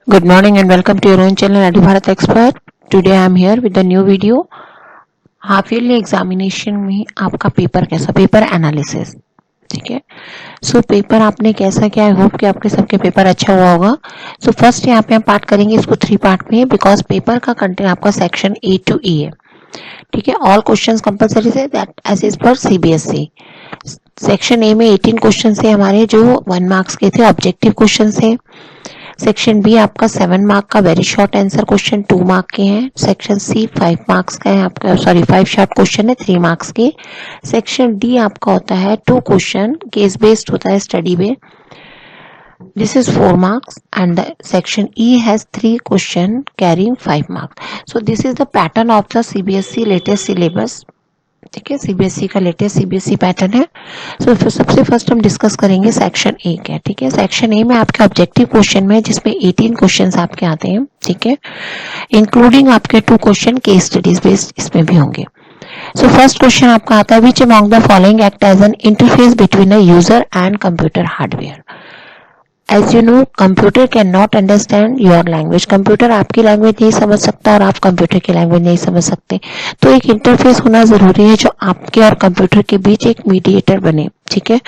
Good morning and welcome to your own channel Adi Bharat Expert. Today I am here with a new video. Half yearly examination में आपका paper कैसा, paper analysis, ठीक है। So paper आपने कैसा किया, I hope कि आपके सबके पेपर अच्छा हुआ होगा। सो फर्स्ट यहाँ पे हम पार्ट करेंगे इसको 3 पार्ट में, बिकॉज पेपर का कंटेंट आपका सेक्शन A to E है, ठीक है। ऑल क्वेश्चंस कंपलसरी है दैट एज इज पर CBSE। सेक्शन ए में 18 क्वेश्चन है हमारे जो 1 मार्क्स के थे, ऑब्जेक्टिव क्वेश्चन है। सेक्शन बी आपका 7 मार्क का very short answer question 2 mark के हैं। सेक्शन सी 5 मार्क्स का है आपका, 5 शॉर्ट क्वेश्चन है 3 मार्क्स के। सेक्शन डी आपका होता है 2 क्वेश्चन, केस बेस्ड होता है, स्टडी पे, this is 4 marks, and the section E has 3 question carrying 5 marks. So this is the pattern of the CBSE latest syllabus, ठीक है। CBSE का लेटेस्ट CBSE पैटर्न है। सो सबसे फर्स्ट हम डिस्कस करेंगे सेक्शन ए का, ठीक है। सेक्शन ए में आपके ऑब्जेक्टिव क्वेश्चन में जिसमें 18 क्वेश्चंस आपके आते हैं, ठीक है, इंक्लूडिंग आपके 2 क्वेश्चन केस स्टडीज बेस्ड इसमें भी होंगे। सो फर्स्ट क्वेश्चन आपका आता है, which among the following act as an interface between a user and computer hardware. As you know, computer can not understand your language. Computer आपकी language नहीं समझ सकता और आप कंप्यूटर की लैंग्वेज नहीं समझ सकते, तो एक इंटरफेस होना जरूरी है जो आपके और कंप्यूटर के बीच एक मीडिएटर बने, ठीक है।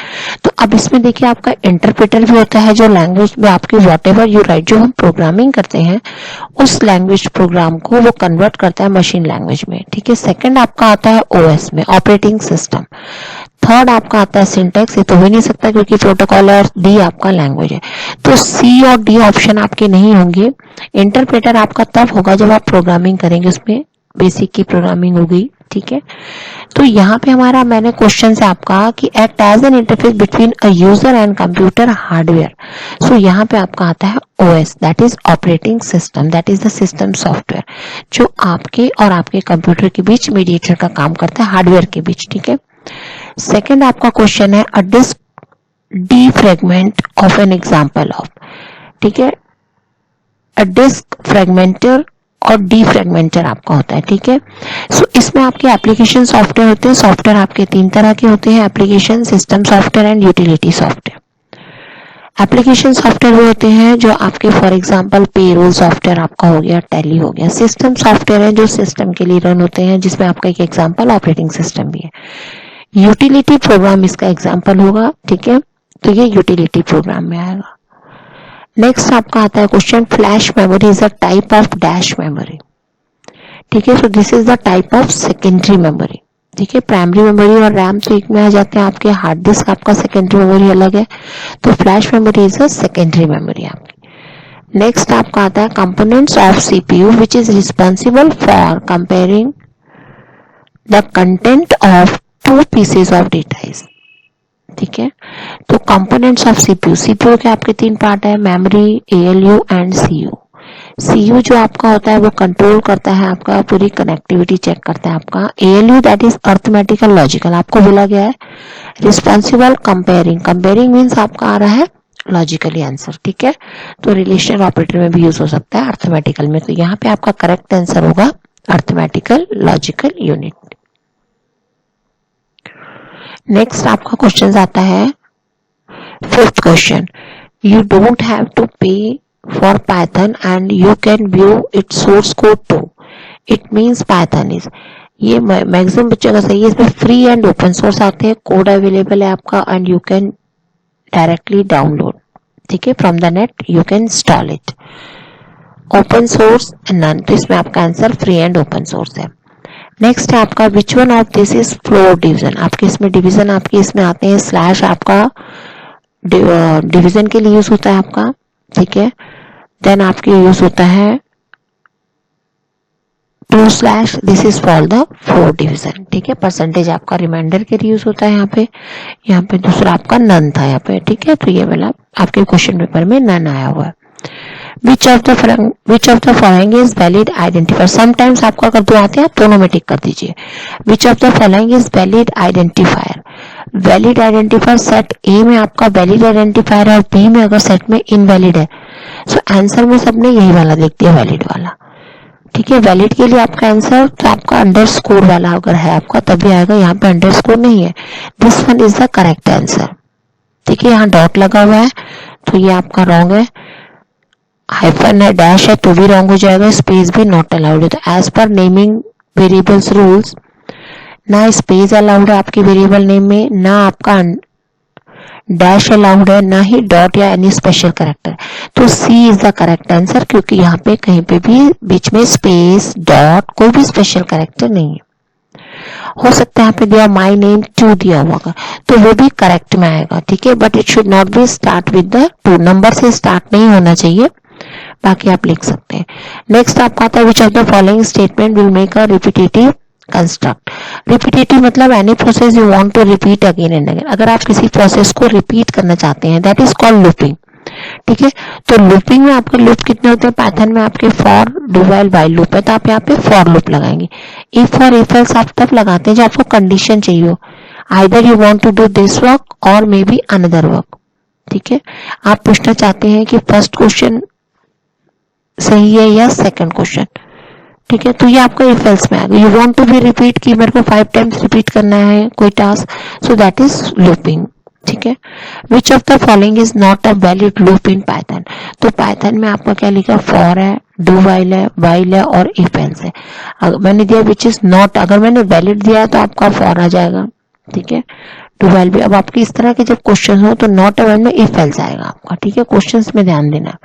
तो अब इसमें देखिए आपका इंटरप्रेटर भी होता है जो लैंग्वेज में आपकी वॉट एवर यू राइट, जो हम प्रोग्रामिंग करते हैं उस लैंग्वेज प्रोग्राम को वो कन्वर्ट करता है मशीन लैंग्वेज में, ठीक है। सेकंड आपका आता है OS में, ऑपरेटिंग सिस्टम। थर्ड आपका आता है सिंटैक्स, ये तो हो ही नहीं सकता क्योंकि प्रोटोकॉल, और डी आपका लैंग्वेज है, तो सी और डी ऑप्शन आपके नहीं होंगे। इंटरप्रेटर आपका तब होगा जब आप प्रोग्रामिंग करेंगे, उसमें बेसिक की प्रोग्रामिंग हो गई, ठीक है। तो यहाँ पे हमारा मैंने क्वेश्चन से आपका कि act as an interface between a user and computer hardware. So यहाँ पे आपका आता है OS, that is operating system, that is the system software जो आपके और आपके कंप्यूटर के बीच मीडिएटर का काम करता है, हार्डवेयर के बीच, ठीक है। सेकेंड आपका क्वेश्चन है, a disk defragment of an example of, ठीक है। अ डिस्क फ्रेगमेंटर और डीफ्रेगमेंटर आपका होता है, ठीक है। सो इसमें आपके एप्लीकेशन सॉफ्टवेयर होते हैं। सॉफ्टवेयर आपके 3 तरह के होते हैं, application, system software and utility software. Application software वो होते हैं जो आपके फॉर एग्जांपल पेरोल सॉफ्टवेयर आपका हो गया, टैली हो गया। सिस्टम सॉफ्टवेयर है जो सिस्टम के लिए रन होते हैं, जिसमें आपका एक एग्जांपल ऑपरेटिंग सिस्टम भी है। यूटिलिटी प्रोग्राम इसका एग्जांपल होगा, ठीक है, तो ये यूटिलिटी प्रोग्राम में आएगा। नेक्स्ट आपका आता है question, flash memory is a type of dash memory, ठीक है। सो this is the type of secondary memory, ठीक है। प्राइमरी मेमोरी और रैम तो एक में आ जाते हैं आपके, हार्ड डिस्क आपका सेकेंडरी मेमोरी अलग है, तो flash memory is a secondary memory आपकी। नेक्स्ट आपका आता है components of CPU which is responsible for comparing the content of 2 pieces of data, ठीक है। तो कंपोनेंट्स ऑफ CPU के आपके 3 पार्ट है, memory, ALU and CU। CU जो आपका होता है वो कंट्रोल करता है आपका पूरी कनेक्टिविटी चेक करता है आपका। ALU that is arithmetical logical, आपको बोला गया है। रिस्पॉन्सिबल कंपेयरिंग, कंपेयरिंग मीन्स आपका आ रहा है लॉजिकली आंसर, ठीक है। तो रिलेशनल ऑपरेटर में भी यूज हो सकता है अर्थमेटिकल में, तो यहाँ पे आपका करेक्ट आंसर होगा अर्थमेटिकल लॉजिकल यूनिट। नेक्स्ट आपका क्वेश्चन आता है, fifth question, you don't have to pay for Python and you can view it source code too, it means Python is, ये मैक्सिमम बच्चों का सही है। इसमें फ्री एंड ओपन सोर्स आते हैं, कोड अवेलेबल है आपका and you can directly download, ठीक है, from the net you can install it. Open source none, तो इसमें आपका answer free and open source है। नेक्स्ट है आपका, which one of this is floor division, आपके इसमें डिवीजन आपके इसमें आते हैं, स्लैश आपका डिवीजन के लिए यूज होता है आपका, ठीक है। देन आपके यूज होता है 2/, this is for the floor division, ठीक है। परसेंटेज आपका रिमाइंडर के लिए यूज होता है यहाँ पे दूसरा आपका नन था यहाँ पे, ठीक है। तो ये वाला आपके क्वेश्चन पेपर में नन आया हुआ है। Which of the following is valid identifier, sometimes आपको अगर 2 आते हैं आप दोनों में टिक कर दीजिए। Which of the following is valid identifier, valid identifier set A में आपका valid identifier है और B में अगर सेट में invalid है, सो आंसर में सबने यही वाला लिख दिया, valid वाला, ठीक है। वैलिड के लिए आपका आंसर तो आपका अंडरस्कोर वाला अगर है आपका तभी आएगा, यहाँ पे अंडरस्कोर नहीं है, this one is the correct answer, ठीक है। यहाँ डॉट लगा हुआ है तो ये आपका रॉन्ग है। हाइफन है, डैश है तो भी रॉन्ग हो जाएगा, स्पेस भी नॉट अलाउड है। तो as per naming variables rules, ना स्पेस अलाउड है आपके वेरिएबल नेम में, ना आपका डैश अलाउड है, ना ही डॉट या एनी स्पेशल कैरेक्टर। तो सी इज द करेक्ट आंसर, क्योंकि यहाँ पे कहीं पे भी बीच में स्पेस डॉट कोई भी स्पेशल कैरेक्टर नहीं है। हो सकता है यहाँ पे दिया माई नेम टू दिया होगा तो वो भी करेक्ट में आएगा, ठीक है, but it should not be start with the two, number से स्टार्ट नहीं होना चाहिए, बाकी आप लिख सकते हैं। नेक्स्ट आपका आता है which of the following statement will make a repetitive construct. Repetitive मतलब any process you want to repeat again and again, अगर आप किसी प्रोसेस को रिपीट करना चाहते हैं, दैट इज कॉल्ड लूपिंग, ठीक है। तो लूपिंग में आपके लूप कितने होते हैं, पाइथन में आपके for do while while loop है, तो आप यहाँ पे फॉर लूप लगाएंगे। इफ और इफ एल्स आप तब लगाते हैं जब आपको कंडीशन चाहिए हो, either you want to do this work और मे बी अनदर वर्क, ठीक है। आप पूछना चाहते हैं कि फर्स्ट क्वेश्चन सही है या सेकंड क्वेश्चन, ठीक है, तो ये आपका इफ एल्स में आएगा। You want to be repeat की मेरे को 5 टाइम्स रिपीट करना है कोई task, so that is looping, ठीक है। Which of the following is not a valid loop in Python. तो पाइथन में आपका क्या लिखा, फॉर है, डू व्हाइल है और इफ एल्स है। अगर मैंने दिया विच इज नॉट, अगर मैंने वैलिड दिया तो आपका फॉर आ जाएगा, ठीक है, डू व्हाइल भी। अब आपकी इस तरह के जब क्वेश्चन हो तो नॉट अ में इफ एल्स आएगा आपका, ठीक है, क्वेश्चंस में ध्यान देना।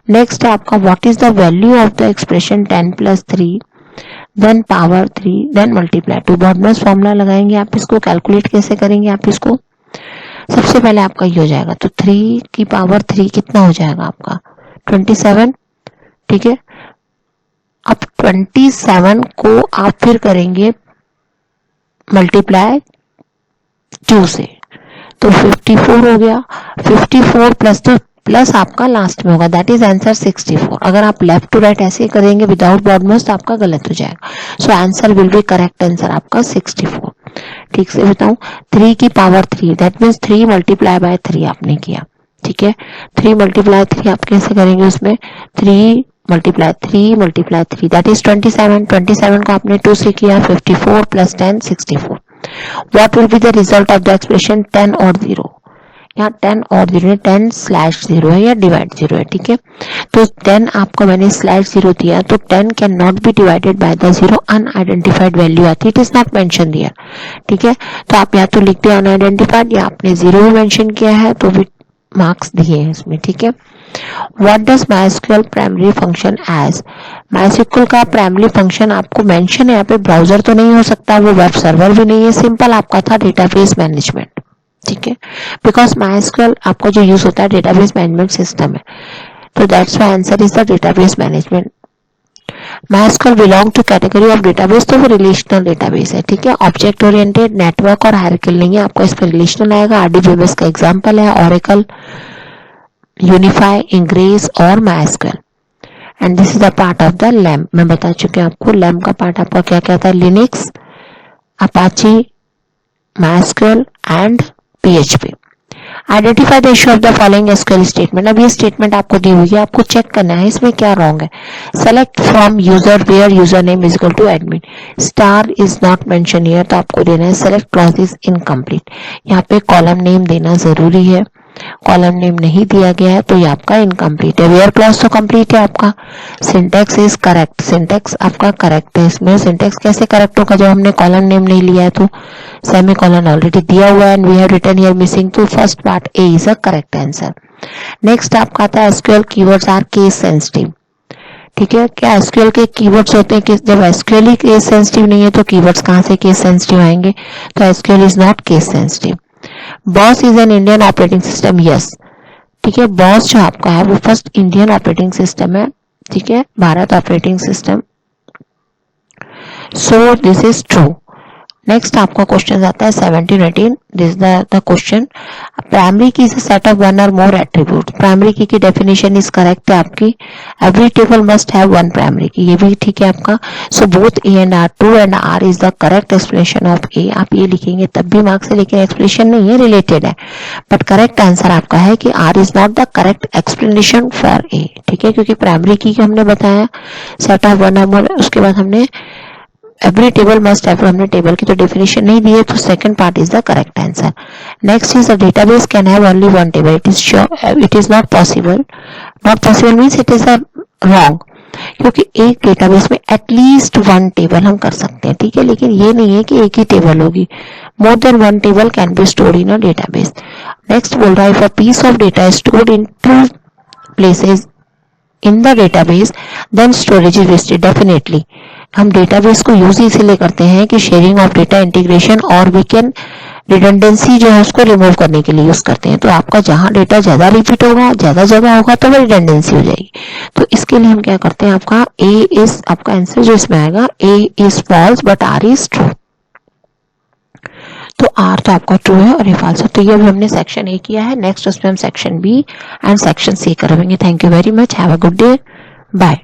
नेक्स्ट है आपका what is the value of the expression 10 + 3 then power 3 then multiply 2। BODMAS formula लगाएंगे आप, इसको कैलकुलेट कैसे करेंगे आप इसको, सबसे पहले आपका ये हो जाएगा, तो 3 की पावर 3 कितना हो जाएगा आपका 27, ठीक है। अब 27 को आप फिर करेंगे मल्टीप्लाई 2 से, तो 54 हो गया। 54 प्लस तो प्लस आपका लास्ट में होगा, दैट इज आंसर 64। अगर आप लेफ्ट टू राइट ऐसे करेंगे विदाउट बॉडमस तो आपका गलत हो जाएगा। So answer will be correct answer आपका 64। ठीक से बताऊं, 3 की power 3 that means 3 multiply by 3 आपने किया, ठीक है। 3 मल्टीप्लाई 3 आप कैसे करेंगे, उसमें 3 मल्टीप्लाई 3 दैट इज 27। 27 को आपने 2 से किया, 54 plus 10 64। What will be the result of the expression 10 और 0? यहाँ 10 और 0 10/0 है या डिवाइड 0 है, ठीक है। तो 10 आपको मैंने स्लैश 0 दिया, तो 10 can not be divided by the 0, unidentified value आती है, इट इज नॉट मेंशन दिया, ठीक है। तो आप या तो लिखते हैं अनआइडेंटिफाइड या आपने 0 भी मेंशन किया है तो भी मार्क्स दिए हैं इसमें, ठीक है। What does MySQL primary function as. MySQL का प्राइमरी फंक्शन आपको मेंशन है यहाँ पे, ब्राउजर तो नहीं हो सकता, वो वेब सर्वर भी नहीं है, सिंपल आपका था डेटाबेस मैनेजमेंट, ठीक है। बिकॉज MySQL आपको जो यूज होता है डेटाबेस मैनेजमेंट सिस्टम है, तो that's why answer is the database management. MySQL belong to category of database, तो वो रिलेशनल डेटाबेस है, ठीक है। ऑब्जेक्ट ओरिएंटेड, नेटवर्क और हायरार्किकल नहीं है, आपको इसमें रिलेशनल आएगा। RDBMS का एग्जांपल है Oracle, यूनिफाई, इंग्रेस और MySQL। And this is the part of the lamp, मैं बता चुके हैं आपको लैम्प का पार्ट आपका क्या क्या था, Linux, Apache, MySQL and PHP। Identify the issue of the following SQL statement. अब ये स्टेटमेंट आपको दी हुई है, आपको चेक करना है इसमें क्या रॉन्ग है। Select from user where user name is equal to admin, star is not mention here, तो आपको देना है सेलेक्ट क्लॉज इज इनकम्प्लीट। यहाँ पे कॉलम नेम देना जरूरी है, कॉलम नेम नहीं दिया गया है तो ये आपका इनकम्प्लीट है। वेयर क्लॉज तो कंप्लीट है आपका। सिंटेक्स इज करेक्ट, सिंटेक्स आपका करेक्ट है। इसमें सिंटेक्स कैसे करेक्ट होगा जब हमने कॉलम नेम नहीं लिया है, तो सेमी कॉलन ऑलरेडी दिया हुआ है and we have written here missing, तो first part A is a correct answer. Next आपका आता है SQL keywords are case sensitive, ठीक है। क्या एसक्यूएल के कीवर्ड्स होते हैं कि जब एसक्यूएल ही केस सेंसिटिव नहीं है तो कीवर्ड्स कहां से केस सेंसिटिव आएंगे, तो SQL is not case sensitive. Boss is an Indian operating system, yes, ठीक है। बॉस जो आपका है वो फर्स्ट इंडियन ऑपरेटिंग सिस्टम है, ठीक है, Bharat operating system, so this is true. Next आपका क्वेश्चन आता है 17-18, this the question, primary key is a set of one और more attribute. Primary key definition is correct है आपकी, every table must have one primary key, ये भी ठीक है आपका। So both A and R, two and R is the correct explanation of A. आप ये लिखेंगे तब भी मार्क्स है, लेकिन एक्सप्लेनेशन नहीं है, रिलेटेड है, बट करेक्ट आंसर आपका है कि R is not the correct explanation for A, ठीक है, क्योंकि प्राइमरी की हमने बताया सेट ऑफ वन और मोर, उसके बाद हमने एवरी टेबल मस्ट हैव, हमने टेबल की तो डेफिनेशन नहीं दी है, तो second part is the correct answer. Next is a database can have only one table. It is not possible. Not possible means it is a wrong, क्योंकि एक database में at least one table हम कर सकते हैं, ठीक है, लेकिन ये नहीं है कि एक ही टेबल होगी. More than one table can be stored in a database. Next बोल रहा है if a piece of data is stored in two places in the database then storage is wasted. Definitely हम डेटाबेस को use इसीलिए करते हैं कि sharing of data, integration और वी कैन रिडंडेंसी जो है उसको रिमूव करने के लिए यूज करते हैं. तो आपका जहां डेटा ज्यादा रिपीट होगा, ज्यादा जगह होगा, तो वो रिडंडेंसी हो जाएगी. तो इसके लिए हम क्या करते हैं, आपका ए इज, आपका आंसर जो इसमें आएगा A is false but R is true. तो आर तो आपका ट्रू है और ये फॉल्स है. तो ये अभी हमने सेक्शन ए किया है. नेक्स्ट उसमें हम section B and section C करेंगे. Thank you very much. Have a good day. Bye.